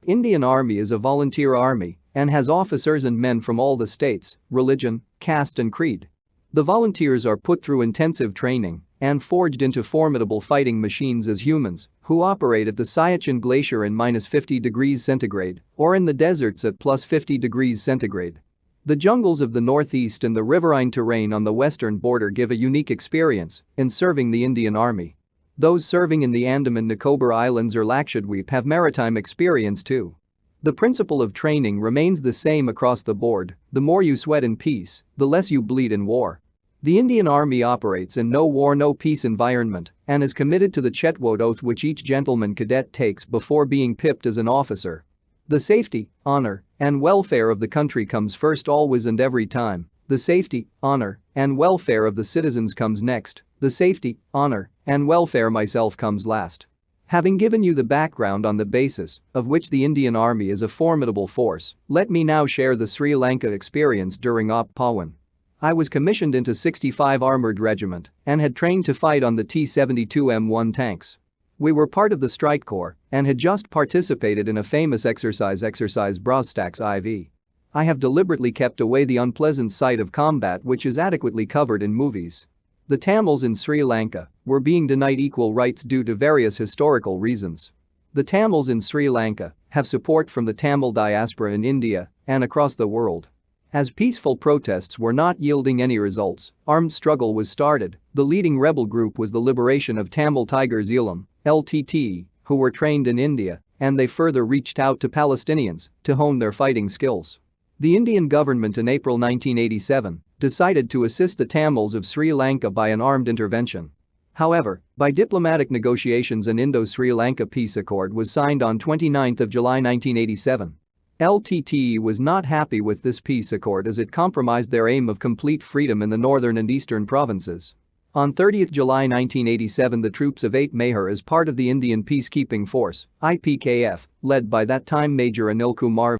Indian Army is a volunteer army and has officers and men from all the states, religion, caste and creed. The volunteers are put through intensive training and forged into formidable fighting machines as humans who operate at the Siachen Glacier in -50 degrees centigrade or in the deserts at +50 degrees centigrade. The jungles of the northeast and the riverine terrain on the western border give a unique experience in serving the Indian Army. Those serving in the Andaman Nicobar Islands or Lakshadweep have maritime experience too. The principle of training remains the same across the board: the more you sweat in peace, the less you bleed in war. The Indian Army operates in no war no peace environment and is committed to the Chetwode Oath which each gentleman cadet takes before being pipped as an officer. The safety, honor, and welfare of the country comes first always and every time. The safety, honor, and welfare of the citizens comes next. The safety, honor, and welfare myself comes last. Having given you the background on the basis of which the Indian Army is a formidable force, let me now share the Sri Lanka experience during Op Pawan. I was commissioned into 65 Armoured Regiment and had trained to fight on the T-72 M1 tanks. We were part of the Strike Corps and had just participated in a famous exercise Brostax IV. I have deliberately kept away the unpleasant sight of combat which is adequately covered in movies. The Tamils in Sri Lanka were being denied equal rights due to various historical reasons. The Tamils in Sri Lanka have support from the Tamil diaspora in India and across the world. As peaceful protests were not yielding any results, armed struggle was started. The leading rebel group was the Liberation of Tamil Tigers Elam, LTT, who were trained in India, and they further reached out to Palestinians to hone their fighting skills. The Indian government in April 1987 decided to assist the Tamils of Sri Lanka by an armed intervention. However, by diplomatic negotiations an Indo-Sri Lanka peace accord was signed on 29 July 1987. LTTE was not happy with this peace accord as it compromised their aim of complete freedom in the northern and eastern provinces. On 30 July 1987 the troops of 8 Meher as part of the Indian Peacekeeping Force, IPKF, led by that time Major Anil Kumar